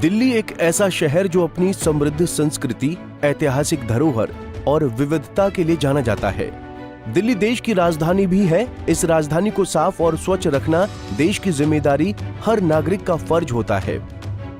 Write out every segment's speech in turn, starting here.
दिल्ली एक ऐसा शहर जो अपनी समृद्ध संस्कृति, ऐतिहासिक धरोहर और विविधता के लिए जाना जाता है। दिल्ली देश की राजधानी भी है। इस राजधानी को साफ और स्वच्छ रखना देश की जिम्मेदारी हर नागरिक का फर्ज होता है।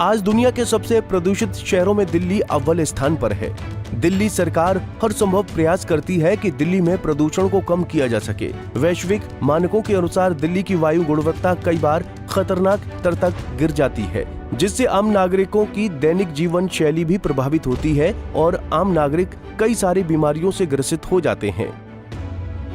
आज दुनिया के सबसे प्रदूषित शहरों में दिल्ली अव्वल स्थान पर है। दिल्ली सरकार हर संभव प्रयास करती है कि दिल्ली में प्रदूषण को कम किया जा सके। वैश्विक मानकों के अनुसार दिल्ली की वायु गुणवत्ता कई बार खतरनाक स्तर तक गिर जाती है, जिससे आम नागरिकों की दैनिक जीवन शैली भी प्रभावित होती है और आम नागरिक कई सारी बीमारियों से ग्रसित हो जाते हैं।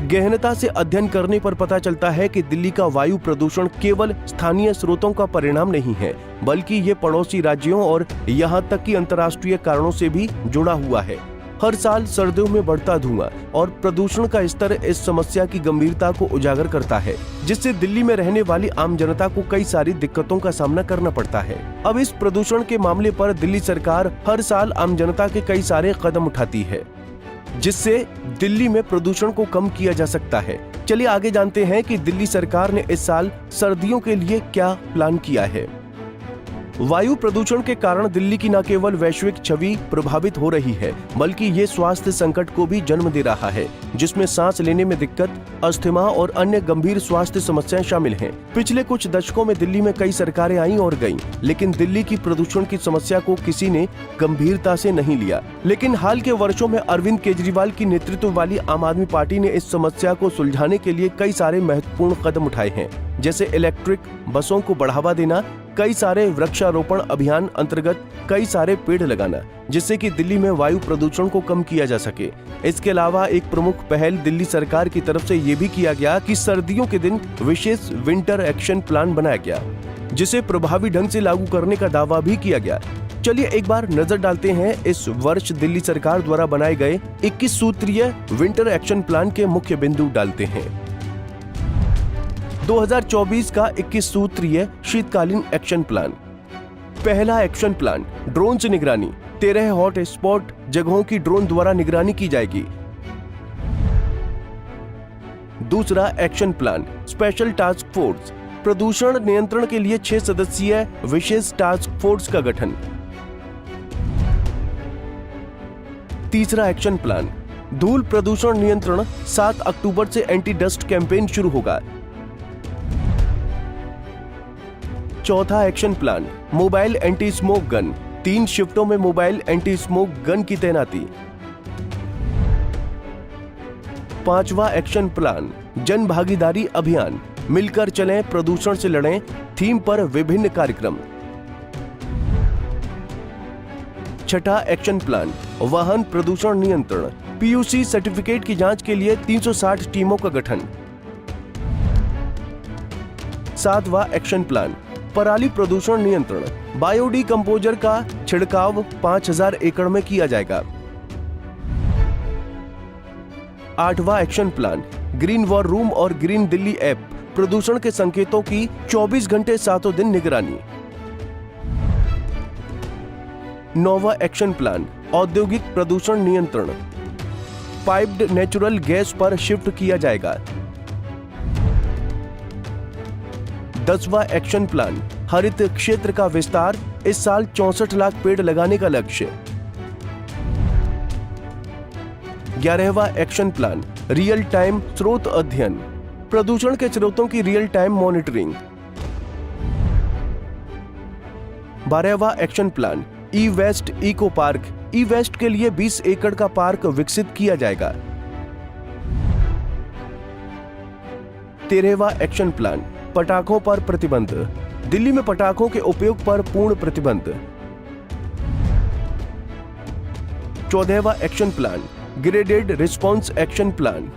गहनता से अध्ययन करने पर पता चलता है कि दिल्ली का वायु प्रदूषण केवल स्थानीय स्रोतों का परिणाम नहीं है, बल्कि ये पड़ोसी राज्यों और यहाँ तक कि अंतर्राष्ट्रीय कारणों से भी जुड़ा हुआ है। हर साल सर्दियों में बढ़ता धुआं और प्रदूषण का स्तर इस समस्या की गंभीरता को उजागर करता है, जिससे दिल्ली में रहने वाली आम जनता को कई सारी दिक्कतों का सामना करना पड़ता है। अब इस प्रदूषण के मामले पर दिल्ली सरकार हर साल आम जनता के कई सारे कदम उठाती है, जिससे दिल्ली में प्रदूषण को कम किया जा सकता है। चलिए आगे जानते हैं कि दिल्ली सरकार ने इस साल सर्दियों के लिए क्या प्लान किया है। वायु प्रदूषण के कारण दिल्ली की न केवल वैश्विक छवि प्रभावित हो रही है, बल्कि ये स्वास्थ्य संकट को भी जन्म दे रहा है, जिसमें सांस लेने में दिक्कत, अस्थमा और अन्य गंभीर स्वास्थ्य समस्याएं शामिल हैं। पिछले कुछ दशकों में दिल्ली में कई सरकारें आईं और गईं, लेकिन दिल्ली की प्रदूषण की समस्या को किसी ने गंभीरता से नहीं लिया। लेकिन हाल के वर्षों में अरविंद केजरीवाल की नेतृत्व वाली आम आदमी पार्टी ने इस समस्या को सुलझाने के लिए कई सारे महत्वपूर्ण कदम उठाए हैं, जैसे इलेक्ट्रिक बसों को बढ़ावा देना, कई सारे वृक्षारोपण अभियान अंतर्गत कई सारे पेड़ लगाना, जिससे कि दिल्ली में वायु प्रदूषण को कम किया जा सके। इसके अलावा एक प्रमुख पहल दिल्ली सरकार की तरफ से ये भी किया गया कि सर्दियों के दिन विशेष विंटर एक्शन प्लान बनाया गया, जिसे प्रभावी ढंग से लागू करने का दावा भी किया गया। चलिए एक बार नजर डालते हैं इस वर्ष दिल्ली सरकार द्वारा बनाए गए 21 सूत्रीय विंटर एक्शन प्लान के मुख्य बिंदु डालते हैं। 2024 का 21 सूत्रीय शीतकालीन एक्शन प्लान। पहला एक्शन प्लान, ड्रोन से निगरानी। 13 हॉट स्पॉट जगहों की ड्रोन द्वारा निगरानी की जाएगी। दूसरा action plan, special task force. प्रदूषण नियंत्रण के लिए 6 सदस्यीय विशेष टास्क फोर्स का गठन। तीसरा एक्शन प्लान, धूल प्रदूषण नियंत्रण। 7 अक्टूबर से एंटी डस्ट कैंपेन शुरू होगा। चौथा action plan, mobile anti smoke gun. 3 शिफ्टों में मोबाइल एंटी स्मोक गन की तैनाती। पांचवा एक्शन प्लान, जन भागीदारी अभियान। मिलकर चलें, प्रदूषण से लड़ें थीम पर विभिन्न कार्यक्रम। छठा एक्शन प्लान, वाहन प्रदूषण नियंत्रण। पीयूसी सर्टिफिकेट की जांच के लिए 360 टीमों का गठन। सातवां एक्शन प्लान, पराली प्रदूषण नियंत्रण। बायोडिकम्पोजर का छिड़काव 5000 एकड़ में किया जाएगा। आठवां action plan, green war room और ग्रीन दिल्ली ऐप। प्रदूषण के संकेतों की 24 घंटे 7 दिन निगरानी। नौवां एक्शन प्लान, औद्योगिक प्रदूषण नियंत्रण। पाइप्ड नेचुरल गैस पर शिफ्ट किया जाएगा। 10वां एक्शन प्लान, हरित क्षेत्र का विस्तार। इस साल 64 लाख पेड़ लगाने का लक्ष्य। 11वां एक्शन प्लान, रियल टाइम स्रोत अध्ययन। प्रदूषण के स्रोतों की रियल टाइम मॉनिटरिंग। 12वां action plan, e waste eco park. E waste के लिए 20 एकड़ का पार्क विकसित किया जाएगा। 13वां एक्शन प्लान, पटाखों पर प्रतिबंध। दिल्ली में पटाखों के उपयोग पर पूर्ण प्रतिबंध। 14वां action plan, graded response action plan.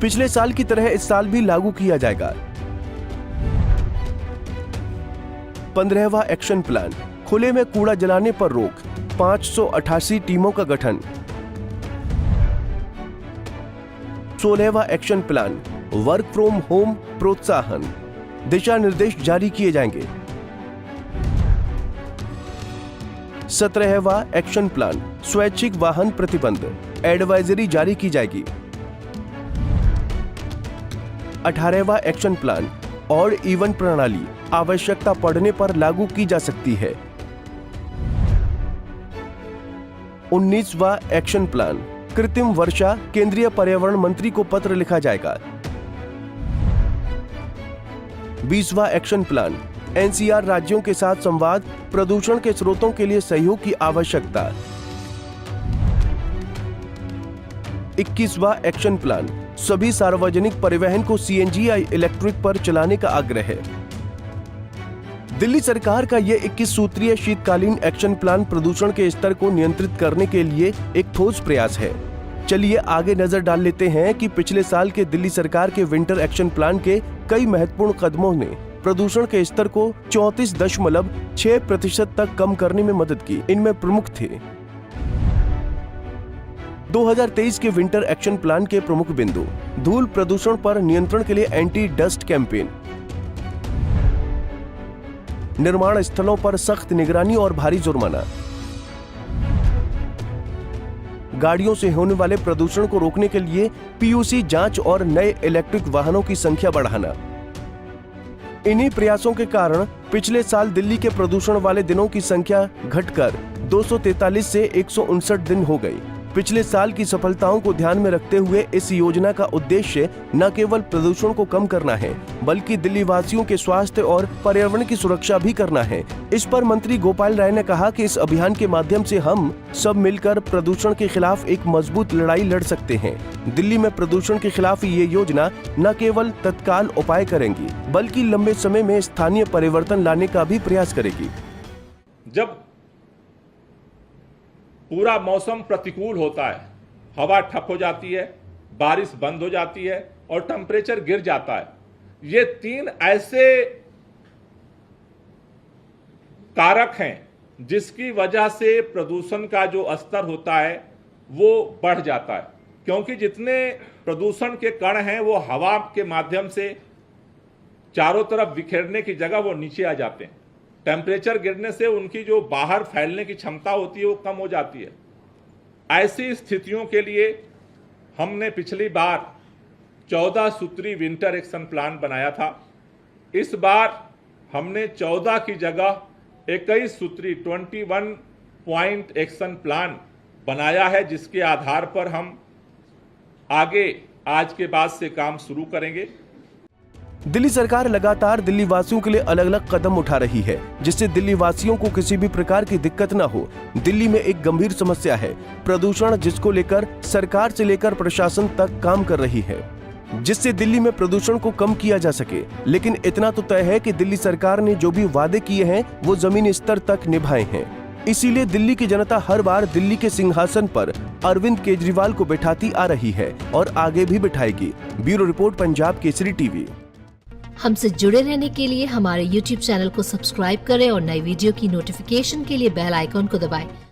पिछले साल की तरह इस साल भी लागू किया जाएगा। 15वां एक्शन प्लान, खुले में कूड़ा जलाने पर रोक। 588 टीमों का गठन। 16वां action plan, work from home प्रोत्साहन। दिशा निर्देश जारी किए जाएंगे। 17वां एक्शन प्लान, स्वैच्छिक वाहन प्रतिबंध। एडवाइजरी जारी की जाएगी। 18वां एक्शन प्लान, और इवन प्रणाली आवश्यकता पड़ने पर लागू की जा सकती है। 19वां एक्शन प्लान कृत्रिम वर्षा, केंद्रीय पर्यावरण मंत्री को पत्र लिखा जाएगा। 20वां एक्शन प्लान एनसीआर राज्यों के साथ संवाद, प्रदूषण के स्रोतों के लिए सहयोग की आवश्यकता। 21वां एक्शन प्लान सभी सार्वजनिक परिवहन को सीएनजी या इलेक्ट्रिक पर चलाने का आग्रह है। दिल्ली सरकार का यह 21 सूत्रीय शीतकालीन एक्शन प्लान प्रदूषण के स्तर को नियंत्रित करने के लिए एक ठोस प्रयास है। चलिए आगे नजर डाल लेते हैं कि पिछले साल के दिल्ली सरकार के विंटर एक्शन प्लान के कई महत्वपूर्ण कदमों ने प्रदूषण के स्तर को 34.6% तक कम करने में मदद की। इनमें प्रमुख थे 2023 के विंटर एक्शन प्लान के प्रमुख बिंदु: धूल प्रदूषण पर नियंत्रण के लिए एंटी डस्ट कैंपेन, निर्माण स्थलों पर सख्त निगरानी और भारी जुर्माना, गाड़ियों से होने वाले प्रदूषण को रोकने के लिए पीयूसी जांच और नए इलेक्ट्रिक वाहनों की संख्या बढ़ाना। इन्हीं प्रयासों के कारण पिछले साल दिल्ली के प्रदूषण वाले दिनों की संख्या घटकर 243 से 159 दिन हो गई। पिछले साल की सफलताओं को ध्यान में रखते हुए इस योजना का उद्देश्य न केवल प्रदूषण को कम करना है, बल्कि दिल्ली वासियों के स्वास्थ्य और पर्यावरण की सुरक्षा भी करना है। इस पर मंत्री गोपाल राय ने कहा कि इस अभियान के माध्यम से हम सब मिलकर प्रदूषण के खिलाफ एक मजबूत लड़ाई लड़ सकते हैं। दिल्ली में प्रदूषण के खिलाफ ये योजना न केवल तत्काल उपाय करेंगी, बल्कि लंबे समय में स्थानीय परिवर्तन लाने का भी प्रयास करेगी। जब पूरा मौसम प्रतिकूल होता है, हवा ठप हो जाती है, बारिश बंद हो जाती है और टेम्परेचर गिर जाता है, ये तीन ऐसे कारक हैं जिसकी वजह से प्रदूषण का जो स्तर होता है वो बढ़ जाता है। क्योंकि जितने प्रदूषण के कण हैं वो हवा के माध्यम से चारों तरफ बिखेरने की जगह वो नीचे आ जाते हैं। टेम्परेचर गिरने से उनकी जो बाहर फैलने की क्षमता होती है वो कम हो जाती है। ऐसी स्थितियों के लिए हमने पिछली बार 14 सूत्री विंटर एक्शन प्लान बनाया था। इस बार हमने 14 की जगह 21 सूत्री 21 पॉइंट एक्शन प्लान बनाया है, जिसके आधार पर हम आगे आज के बाद से काम शुरू करेंगे। दिल्ली सरकार लगातार दिल्ली वासियों के लिए अलग अलग कदम उठा रही है, जिससे दिल्ली वासियों को किसी भी प्रकार की दिक्कत न हो। दिल्ली में एक गंभीर समस्या है प्रदूषण, जिसको लेकर सरकार से लेकर प्रशासन तक काम कर रही है, जिससे दिल्ली में प्रदूषण को कम किया जा सके। लेकिन इतना तो तय है कि दिल्ली सरकार ने जो भी वादे किए हैं वो जमीनी स्तर तक निभाए हैं। इसीलिए दिल्ली की जनता हर बार दिल्ली के सिंहासन पर अरविंद केजरीवाल को बैठाती आ रही है और आगे भी बिठाएगी। Bureau report, Punjab Kesari TV. हमसे जुड़े रहने के लिए हमारे YouTube चैनल को सब्सक्राइब करें और नई वीडियो की नोटिफिकेशन के लिए बेल आइकॉन को दबाएं।